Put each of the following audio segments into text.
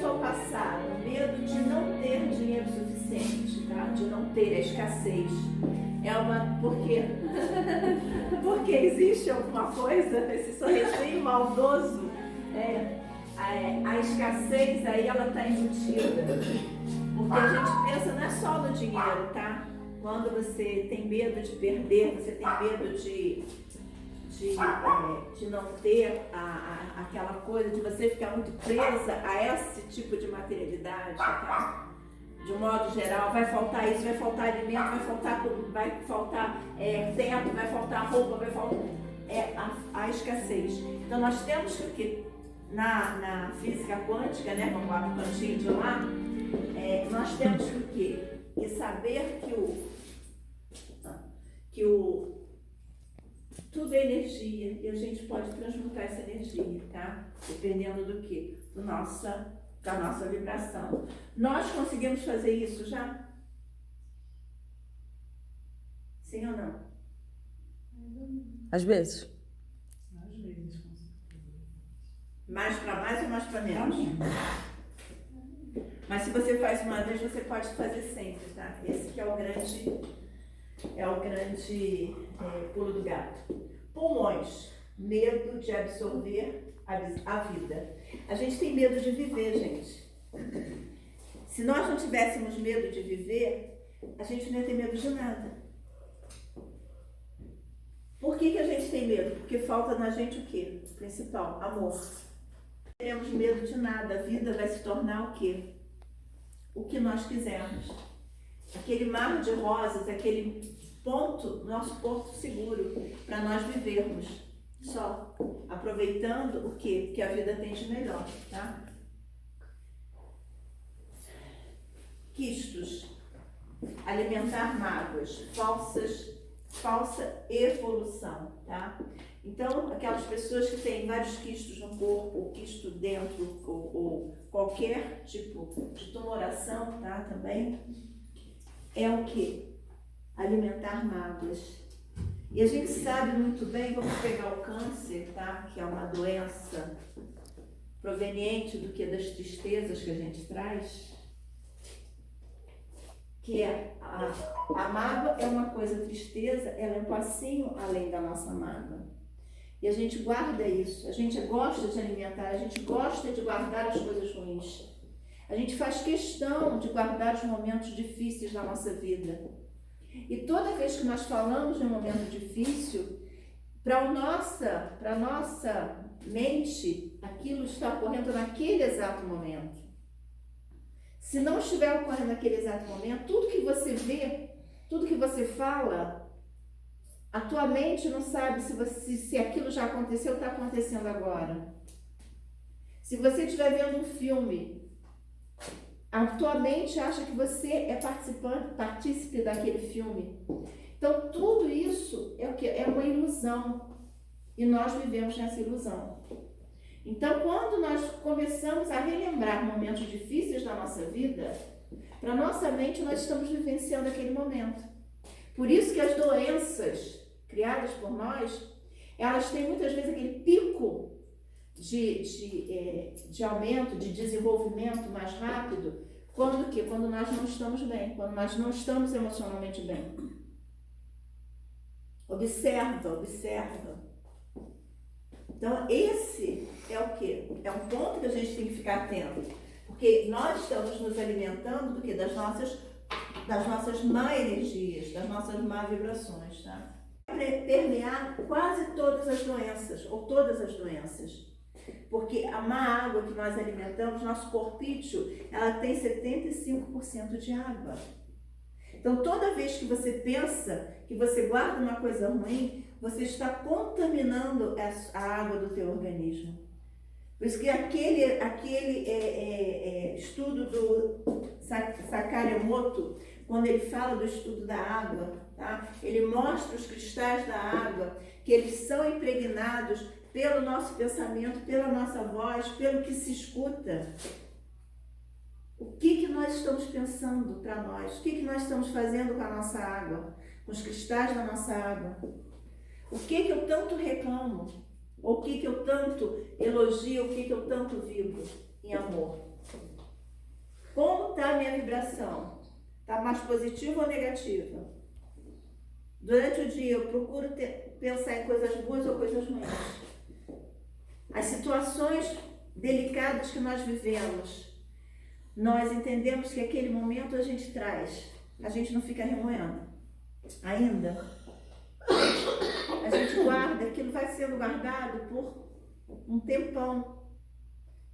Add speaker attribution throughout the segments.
Speaker 1: ao passado, medo de não ter dinheiro suficiente, tá? De não ter a escassez. Por quê? Porque existe alguma coisa, esse sorrisinho maldoso, a escassez aí ela está embutida. Porque a gente pensa não é só no dinheiro, tá? Quando você tem medo de perder, você tem medo de não ter aquela coisa, de você ficar muito presa a esse tipo de materialidade, tá? De um modo geral, vai faltar isso, vai faltar alimento, vai faltar teto, vai faltar roupa, vai faltar a escassez. Então nós temos que na física quântica, né, vamos lá para o cantinho de lá, nós temos que saber que tudo é energia e a gente pode transmutar essa energia, tá? Dependendo do que? Da nossa vibração. Nós conseguimos fazer isso já? Sim ou não?
Speaker 2: Às vezes.
Speaker 1: Mais para mais ou mais para menos? Mas se você faz uma vez, você pode fazer sempre, tá? Esse que é o grande pulo do gato. Pulmões, medo de absorver a vida. A gente tem medo de viver, gente. Se nós não tivéssemos medo de viver, a gente não ia ter medo de nada. Por que a gente tem medo? Porque falta na gente o quê? O principal, amor. Não teremos medo de nada. A vida vai se tornar o quê? O que nós quisermos. Aquele mar de rosas, aquele nosso porto seguro para nós vivermos. Só aproveitando o que a vida tem de melhor, tá? Quistos, alimentar mágoas, falsa evolução, tá? Então, aquelas pessoas que têm vários quistos no corpo, ou quisto dentro, ou qualquer tipo de tumoração, tá? Também é o que? Alimentar mágoas. E a gente sabe muito bem, vamos pegar o câncer, tá? Que é uma doença proveniente do que? Das tristezas que a gente traz. Que a mágoa é uma coisa, a tristeza, ela é um passinho além da nossa mágoa. E a gente guarda isso, a gente gosta de alimentar, a gente gosta de guardar as coisas ruins. A gente faz questão de guardar os momentos difíceis da nossa vida. E toda vez que nós falamos de um momento difícil, para a nossa mente, aquilo está ocorrendo naquele exato momento. Se não estiver ocorrendo naquele exato momento, tudo que você vê, tudo que você fala, a tua mente não sabe se aquilo já aconteceu ou está acontecendo agora. Se você estiver vendo um filme, a tua mente acha que você é partícipe daquele filme. Então, tudo isso é o que? É uma ilusão. E nós vivemos nessa ilusão. Então, quando nós começamos a relembrar momentos difíceis da nossa vida, para nossa mente nós estamos vivenciando aquele momento. Por isso que as doenças criadas por nós, elas têm muitas vezes aquele pico de aumento, de desenvolvimento mais rápido, quando nós não estamos bem, quando nós não estamos emocionalmente bem. Observa. Então, esse é o quê? É um ponto que a gente tem que ficar atento. Porque nós estamos nos alimentando do quê? Das nossas má energias, das nossas má vibrações, tá? Permear quase todas as doenças, ou todas as doenças. Porque a má água que nós alimentamos, nosso corpício, ela tem 75% de água. Então, toda vez que você pensa que você guarda uma coisa ruim, você está contaminando a água do teu organismo. Por isso que aquele estudo do Sakari Emoto, quando ele fala do estudo da água, tá? Ele mostra os cristais da água, que eles são impregnados pelo nosso pensamento, pela nossa voz, pelo que se escuta. O que nós estamos pensando para nós? O que nós estamos fazendo com a nossa água? Com os cristais da nossa água? O que eu tanto reclamo? Ou o que eu tanto elogio? O que eu tanto vibro em amor? está a minha vibração? Está mais positiva ou negativa? Durante o dia eu procuro pensar em coisas boas ou coisas ruins. As situações delicadas que nós vivemos, nós entendemos que aquele momento a gente traz, a gente não fica remoendo. Ainda, a gente guarda, aquilo vai sendo guardado por um tempão.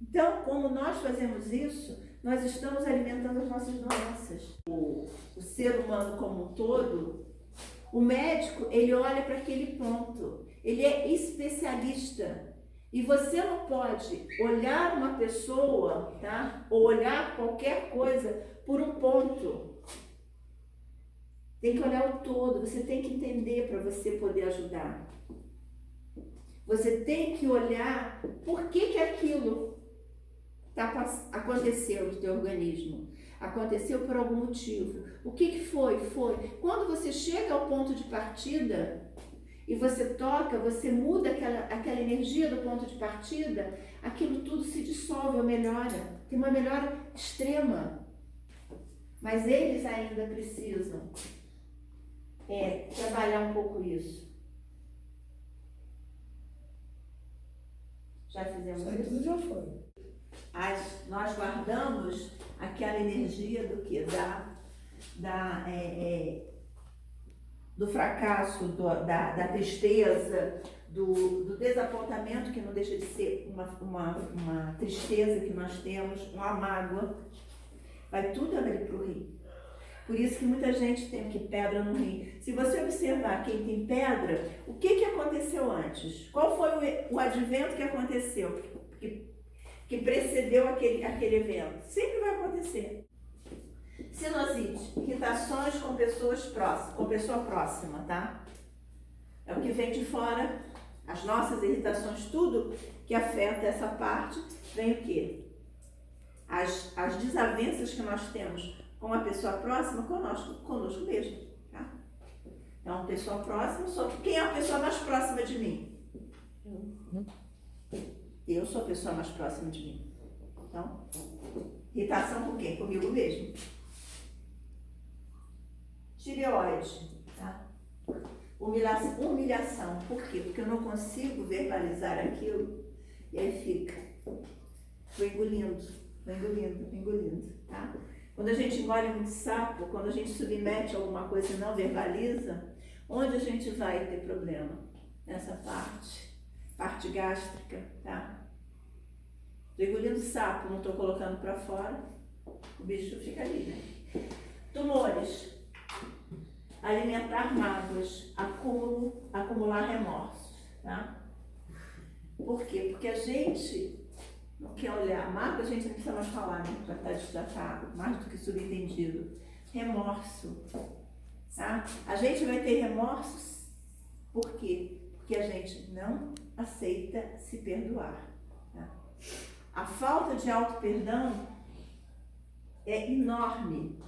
Speaker 1: Então, como nós fazemos isso, nós estamos alimentando as nossas doenças. O ser humano como um todo, o médico, ele olha para aquele ponto, ele é especialista. E você não pode olhar uma pessoa, tá? Ou olhar qualquer coisa por um ponto. Tem que olhar o todo, você tem que entender para você poder ajudar. Você tem que olhar por que aquilo aconteceu no teu organismo. Aconteceu por algum motivo. O que foi? Foi. Quando você chega ao ponto de partida e você toca, você muda aquela energia do ponto de partida, aquilo tudo se dissolve ou melhora. Tem uma melhora extrema. Mas eles ainda precisam trabalhar um pouco isso. Já fizemos isso?
Speaker 3: Já foi.
Speaker 1: Nós guardamos aquela energia do que? Do fracasso, da tristeza, do desapontamento, que não deixa de ser uma tristeza que nós temos, uma mágoa. Vai tudo ali para o rio. Por isso que muita gente tem que pedra no rio. Se você observar quem tem pedra, o que aconteceu antes? Qual foi o advento que aconteceu, que precedeu aquele evento? Sempre vai acontecer. Sinusite, irritações com pessoa próxima, tá? É o que vem de fora, as nossas irritações, tudo que afeta essa parte, vem o quê? As desavenças que nós temos com a pessoa próxima, conosco mesmo, tá? Então, pessoa próxima, quem é a pessoa mais próxima de mim? Eu sou a pessoa mais próxima de mim. Então, irritação com quem? Comigo mesmo. Tireoide, tá? Humilhação. Por quê? Porque eu não consigo verbalizar aquilo e aí fica. Vou engolindo, tá? Quando a gente engole muito sapo, quando a gente submete a alguma coisa e não verbaliza, onde a gente vai ter problema? Nessa parte gástrica, tá? Estou engolindo sapo, não estou colocando para fora, o bicho fica ali, né? Tumores. Alimentar mágoas, acumular remorsos, tá? Por quê? Porque a gente não quer olhar. Mágoa a gente não precisa mais falar, né? Já tá mais do que subentendido. Remorso, tá? A gente vai ter remorsos, por quê? Porque a gente não aceita se perdoar, tá? A falta de auto-perdão é enorme.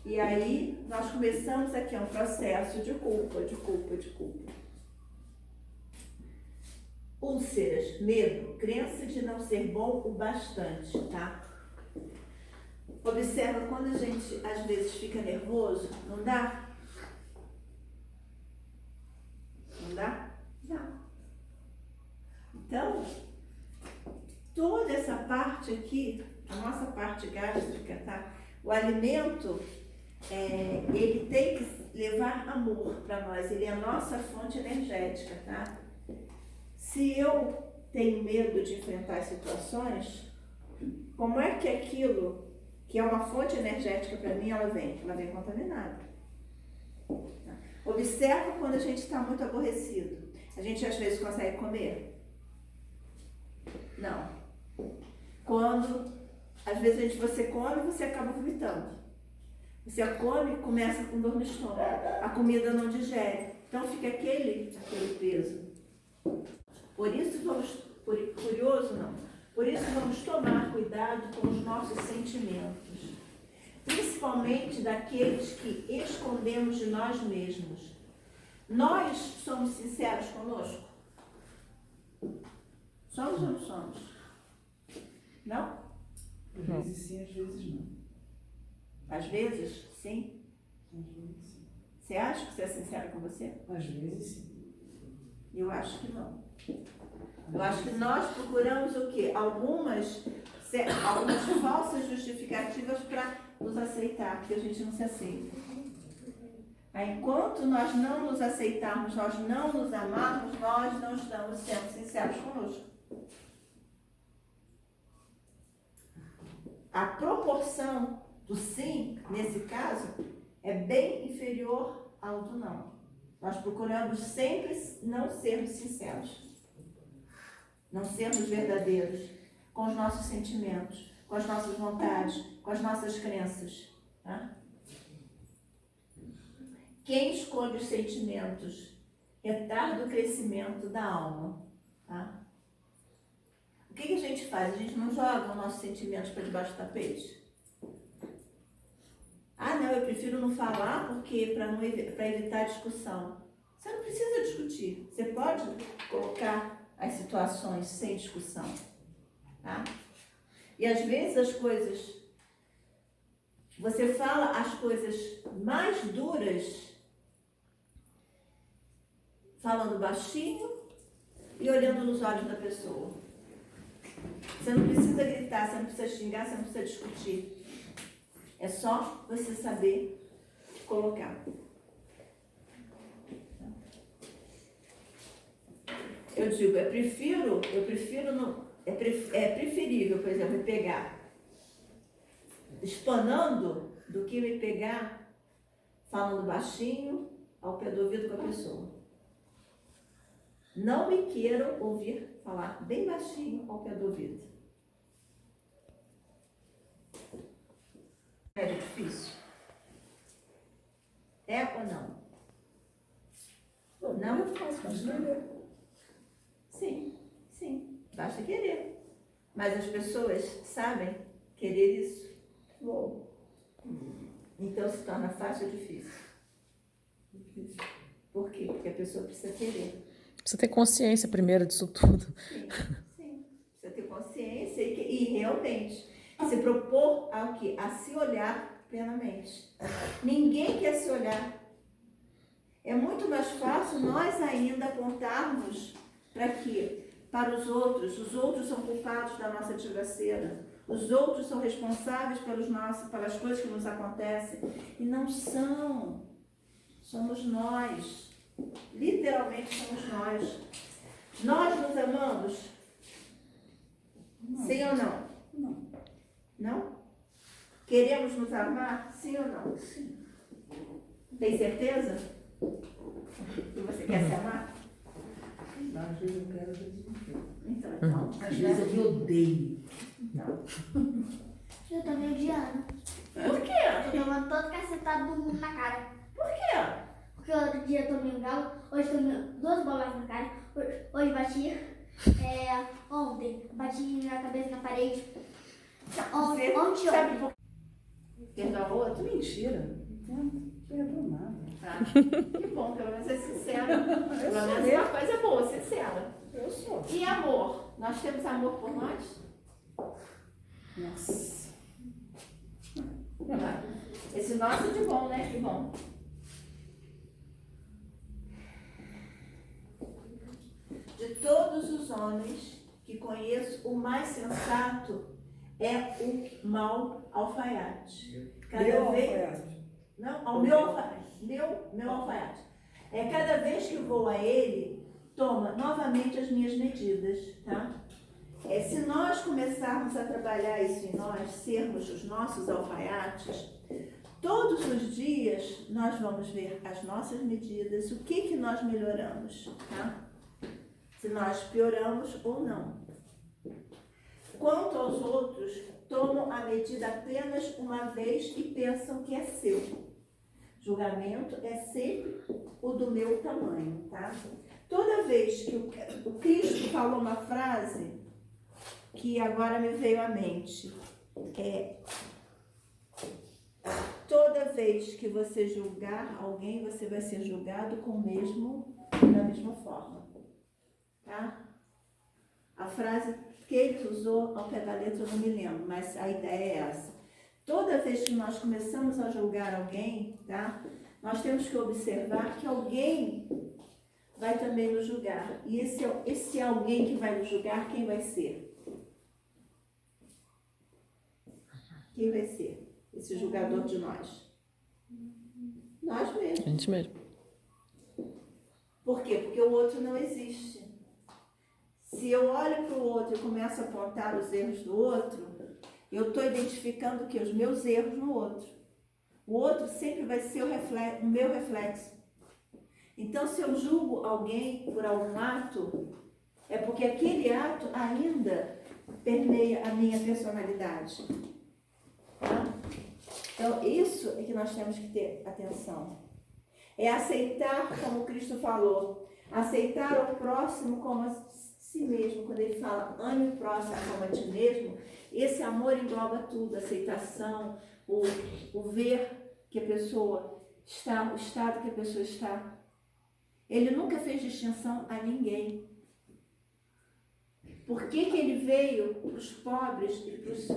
Speaker 1: E aí, nós começamos aqui um processo de culpa. Úlceras, medo, crença de não ser bom o bastante, tá? Observa, quando a gente, às vezes, fica nervoso, não dá? Não dá? Dá. Então, toda essa parte aqui, a nossa parte gástrica, tá? O alimento, ele tem que levar amor para nós, ele é a nossa fonte energética, tá? Se eu tenho medo de enfrentar as situações, como é que aquilo que é uma fonte energética para mim, ela vem contaminada. Observa quando a gente está muito aborrecido. A gente às vezes consegue comer? Não. Quando, às vezes você come e você acaba vomitando. Você come e começa com dor no estômago. A comida não digere. Então fica aquele peso. Por isso vamos tomar cuidado com os nossos sentimentos, principalmente daqueles que escondemos de nós mesmos. Nós somos sinceros conosco? Somos ou não somos? Não?
Speaker 3: Às vezes sim, às vezes não.
Speaker 1: Às vezes, sim. Você acha que você é sincero com você?
Speaker 3: Às vezes, sim.
Speaker 1: Eu acho que não. Eu acho que nós procuramos o quê? Algumas falsas justificativas para nos aceitar, porque a gente não se aceita. Aí, enquanto nós não nos aceitarmos, nós não nos amarmos, nós não estamos sendo sinceros conosco. A proporção do sim, nesse caso, é bem inferior ao do não. Nós procuramos sempre não sermos sinceros. Não sermos verdadeiros com os nossos sentimentos, com as nossas vontades, com as nossas crenças. Tá? Quem escolhe os sentimentos retarda o crescimento da alma. Tá? O que a gente faz? A gente não joga os nossos sentimentos para debaixo do tapete? Ah, não, eu prefiro não falar porque para evitar discussão. Você não precisa discutir. Você pode colocar as situações sem discussão. Tá? E às vezes as coisas... Você fala as coisas mais duras falando baixinho e olhando nos olhos da pessoa. Você não precisa gritar, você não precisa xingar, você não precisa discutir. É só você saber colocar. Eu digo, é preferível, por exemplo, me pegar espanando do que me pegar falando baixinho ao pé do ouvido com a pessoa. Não me queiram ouvir falar bem baixinho ao pé do ouvido. É difícil? É ou não? Não?
Speaker 3: Eu faço, mas não.
Speaker 1: Sim, sim. Basta querer. Mas as pessoas sabem querer isso?
Speaker 3: Bom.
Speaker 1: Então se torna fácil ou difícil?
Speaker 3: Difícil.
Speaker 1: Por quê? Porque a pessoa precisa querer.
Speaker 2: Precisa ter consciência primeiro disso tudo.
Speaker 1: Sim, sim. Precisa ter consciência e realmente se propor ao quê? A se olhar plenamente. Ninguém quer se olhar. É muito mais fácil nós ainda apontarmos para quê? Para os outros são culpados da nossa desgraceira, os outros são responsáveis pelas coisas que nos acontecem, e não são, somos nós, literalmente somos nós. Nós nos amamos?
Speaker 3: Não.
Speaker 1: Sim ou não?
Speaker 3: Não.
Speaker 1: Não? Queremos nos amar? Sim ou não?
Speaker 3: Sim.
Speaker 1: Tem certeza? Que você quer se amar?
Speaker 3: Às vezes eu quero, às vezes eu não quero.
Speaker 1: Então,
Speaker 3: Às vezes eu me odeio.
Speaker 1: não.
Speaker 4: Eu tô me odiando.
Speaker 1: Por quê?
Speaker 4: Eu tô tomando todo cacetado do mundo na cara.
Speaker 1: Por quê?
Speaker 4: Porque outro dia eu tomei um galo, hoje tomei duas bolas na cara, hoje bati. Ontem bati minha cabeça na parede. Ontem
Speaker 1: Sabe por quê? Perdoa o outro?
Speaker 3: Mentira. Não perdoa nada.
Speaker 1: Ah, que bom, pelo menos é sincero. Pelo menos é uma coisa boa, sincera.
Speaker 3: Eu sou.
Speaker 1: E amor? Nós temos amor por nós?
Speaker 3: Nossa.
Speaker 1: Esse nosso é de bom, né? Que bom. De todos os homens que conheço, o mais sensato é o mau alfaiate.
Speaker 3: Meu alfaiate.
Speaker 1: Não, ao meu alfaiate. Meu alfaiate. Cada vez que vou a ele, toma novamente as minhas medidas, tá? Se nós começarmos a trabalhar isso em nós, sermos os nossos alfaiates, todos os dias nós vamos ver as nossas medidas, o que nós melhoramos, tá? Se nós pioramos ou não. Quanto aos outros, tomam a medida apenas uma vez e pensam que é seu. Julgamento é sempre o do meu tamanho, tá? Toda vez que o Cristo falou uma frase que agora me veio à mente, toda vez que você julgar alguém, você vai ser julgado da mesma forma, tá? A frase que ele usou ao pé da letra eu não me lembro, mas a ideia é essa. toda vez que nós começamos a julgar alguém, tá? Nós temos que observar que alguém vai também nos julgar. E esse alguém que vai nos julgar, quem vai ser? Quem vai ser esse julgador de nós? Nós
Speaker 2: A
Speaker 1: mesmos.
Speaker 2: gente mesmo.
Speaker 1: Por quê? Porque o outro não existe. Se eu olho para o outro e começo a apontar os erros do outro, eu estou identificando o quê? Os meus erros no outro. O outro sempre vai ser o meu reflexo. Então, se eu julgo alguém por algum ato, é porque aquele ato ainda permeia a minha personalidade. Tá? Então, isso é que nós temos que ter atenção. É aceitar, como Cristo falou, aceitar o próximo como a si mesmo. Quando ele fala, ame o próximo como a ti mesmo, esse amor engloba tudo, a aceitação, o ver que a pessoa está, o estado que a pessoa está. Ele nunca fez distinção a ninguém. Por que ele veio para os pobres e para os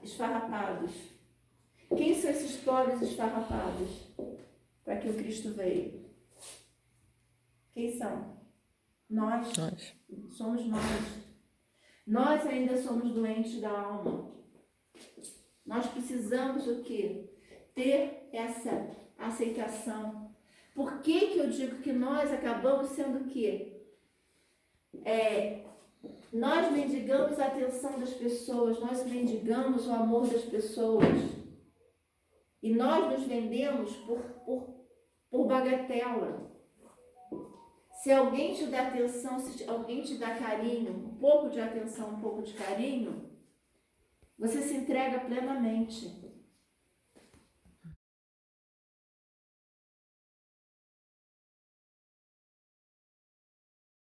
Speaker 1: esfarrapados? Quem são esses pobres esfarrapados? Para que o Cristo veio? Quem são? Nós. Somos nós. Nós ainda somos doentes da alma. Nós precisamos o quê? Ter essa aceitação. Por que eu digo que nós acabamos sendo o quê? Nós mendigamos a atenção das pessoas, nós mendigamos o amor das pessoas. E nós nos vendemos por bagatela. Se alguém te dá atenção, se alguém te dá carinho, um pouco de atenção, um pouco de carinho, você se entrega plenamente.